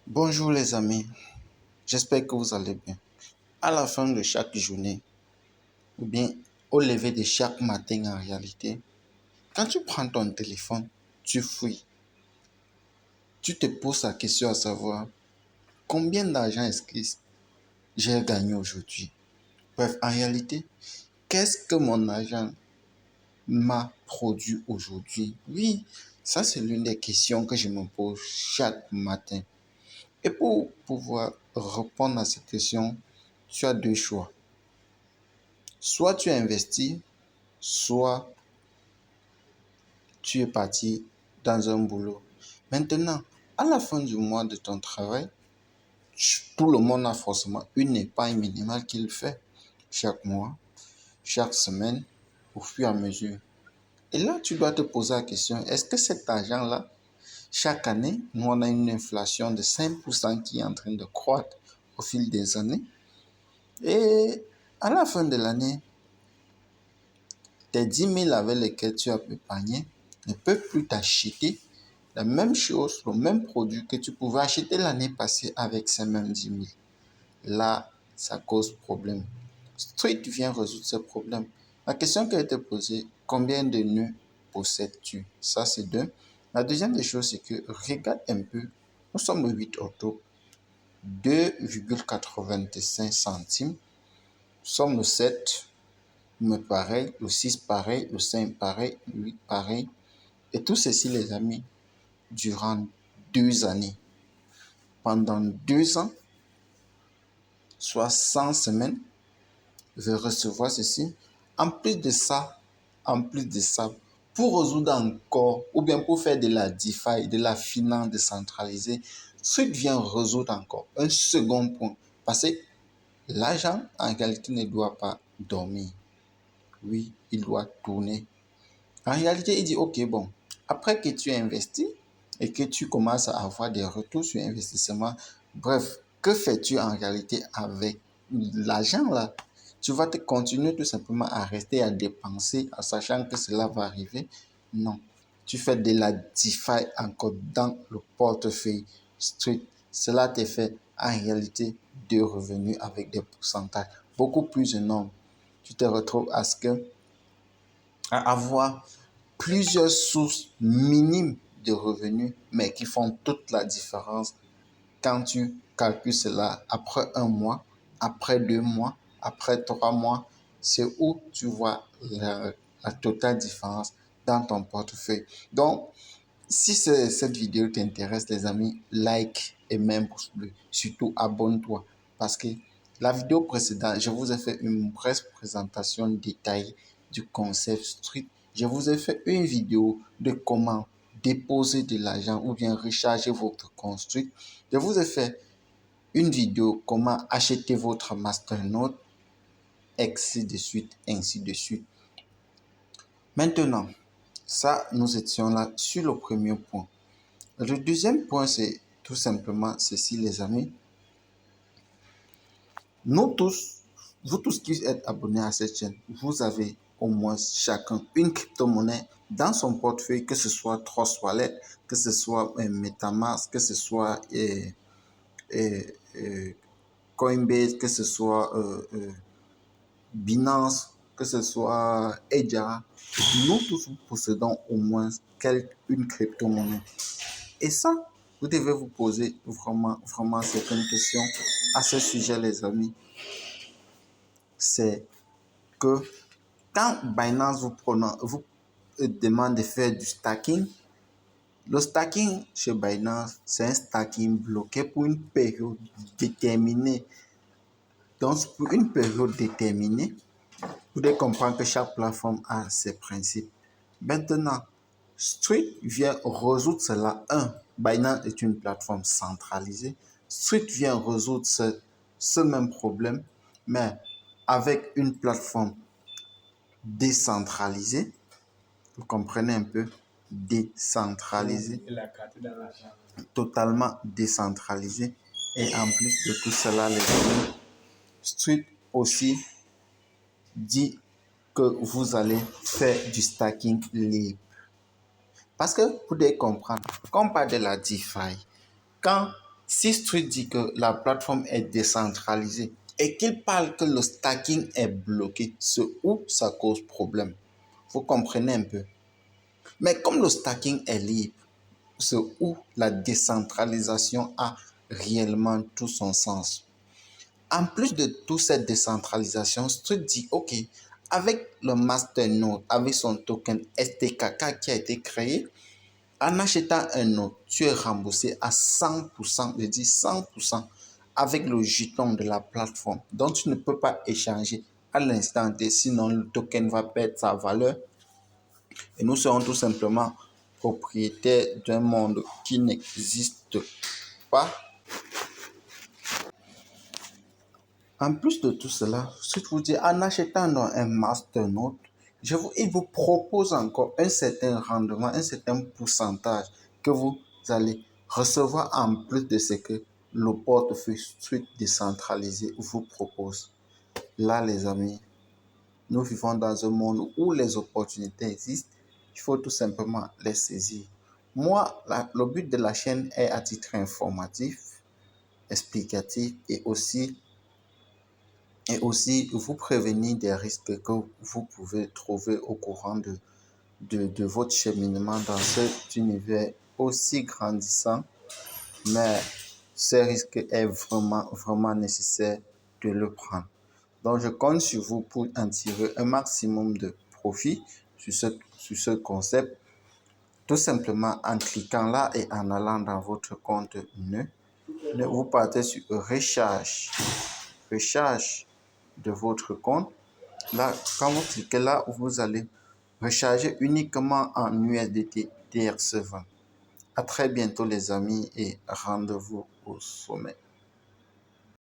Bonjour les amis, j'espère que vous allez bien. À la fin de chaque journée, ou bien au lever de chaque matin en réalité, quand tu prends ton téléphone, tu fouilles, tu te poses la question à savoir combien d'argent est-ce que j'ai gagné aujourd'hui. Bref, en réalité, qu'est-ce que mon argent m'a produit aujourd'hui? Oui, ça c'est l'une des questions que je me pose chaque matin. Et pour pouvoir répondre à cette question, tu as deux choix. Soit tu investis, soit tu es parti dans un boulot. Maintenant, à la fin du mois de ton travail, tout le monde a forcément une épargne minimale qu'il fait chaque mois, chaque semaine, au fur et à mesure. Et là, tu dois te poser la question, est-ce que cet argent-là, chaque année, nous on a une inflation de 5% qui est en train de croître au fil des années. Et à la fin de l'année, tes 10 000 avec lesquels tu as épargné ne peuvent plus t'acheter la même chose, le même produit que tu pouvais acheter l'année passée avec ces mêmes 10 000. Là, ça cause problème. Street vient résoudre ce problème. La question qui a été posée, combien de nœuds possèdes-tu? Ça, c'est deux. La deuxième des choses, c'est que regarde un peu, nous sommes le 8 octobre, 2,85 centimes. Nous sommes le 7, mais pareil, le 6 pareil, le 5 pareil, le 8 pareil. Et tout ceci, les amis, durant 2 années. Pendant 2 ans, soit 100 semaines, je vais recevoir ceci. En plus de ça, pour résoudre encore, ou bien pour faire de la DeFi, de la finance décentralisée, Swift vient résoudre encore un second point. Parce que l'argent, en réalité, ne doit pas dormir. Oui, il doit tourner. En réalité, il dit, OK, bon, après que tu investis et que tu commences à avoir des retours sur investissement, bref, que fais-tu en réalité avec l'argent là? Tu vas te continuer tout simplement à rester à dépenser en sachant que cela va arriver? Non. Tu fais de la DeFi encore dans le portefeuille Street. Cela te fait en réalité de revenus avec des pourcentages beaucoup plus énormes. Tu te retrouves à ce que à avoir plusieurs sources minimes de revenus, mais qui font toute la différence quand tu calcules cela après un mois, après 2 mois, après 3 mois. C'est où tu vois la totale différence dans ton portefeuille. Donc, si cette vidéo t'intéresse, les amis, like et même pouce bleu. Surtout, abonne-toi parce que la vidéo précédente, je vous ai fait une brève présentation détaillée du concept Street. Je vous ai fait une vidéo de comment déposer de l'argent ou bien recharger votre compte Street. Je vous ai fait une vidéo comment acheter votre Masternode, ainsi de suite, ainsi de suite. Maintenant, ça, nous étions là sur le premier point. Le deuxième point, c'est tout simplement ceci, les amis. Nous tous, vous tous qui êtes abonnés à cette chaîne, vous avez au moins chacun une crypto-monnaie dans son portefeuille, que ce soit Trust Wallet, que ce soit MetaMask, que ce soit Coinbase, que ce soit Binance, que ce soit Edja. Nous tous possédons au moins une crypto-monnaie. Et ça, vous devez vous poser vraiment certaines questions à ce sujet, les amis. C'est que quand Binance vous demande de faire du stacking, le stacking chez Binance, c'est un stacking bloqué pour une période déterminée. Donc, pour une période déterminée, vous devez comprendre que chaque plateforme a ses principes. Maintenant, Street vient résoudre cela. Binance est une plateforme centralisée. Street vient résoudre ce même problème, mais avec une plateforme décentralisée. Vous comprenez un peu? Décentralisée. Totalement décentralisée. Et en plus de tout cela, les amis, Street aussi dit que vous allez faire du stacking libre. Parce que vous devez comprendre, quand on parle de la DeFi, quand Si Street dit que la plateforme est décentralisée et qu'il parle que le stacking est bloqué, c'est où ça cause problème. Vous comprenez un peu. Mais comme le stacking est libre, c'est où la décentralisation a réellement tout son sens. En plus de toute cette décentralisation, Street dit, OK, avec le masternode, avec son token STKK qui a été créé, en achetant un node, tu es remboursé à 100%, je dis 100%, avec le jeton de la plateforme. Donc, tu ne peux pas échanger à l'instant T, sinon le token va perdre sa valeur et nous serons tout simplement propriétaires d'un monde qui n'existe pas. En plus de tout cela, ce que je vous dis, en achetant un masternode, il vous propose encore un certain rendement, un certain pourcentage que vous allez recevoir en plus de ce que le portefeuille Street décentralisé vous propose. Là, les amis, nous vivons dans un monde où les opportunités existent. Il faut tout simplement les saisir. Moi, le but de la chaîne est à titre informatif, explicatif et aussi vous prévenir des risques que vous pouvez trouver au courant de votre cheminement dans cet univers aussi grandissant. Mais ce risque est vraiment, vraiment nécessaire de le prendre. Donc, je compte sur vous pour en tirer un maximum de profit sur ce concept, tout simplement en cliquant là et en allant dans votre compte nœud. Vous partez sur recharge de votre compte. Là, quand vous cliquez là, vous allez recharger uniquement en USDT DRC20. À très bientôt les amis et rendez-vous au sommet.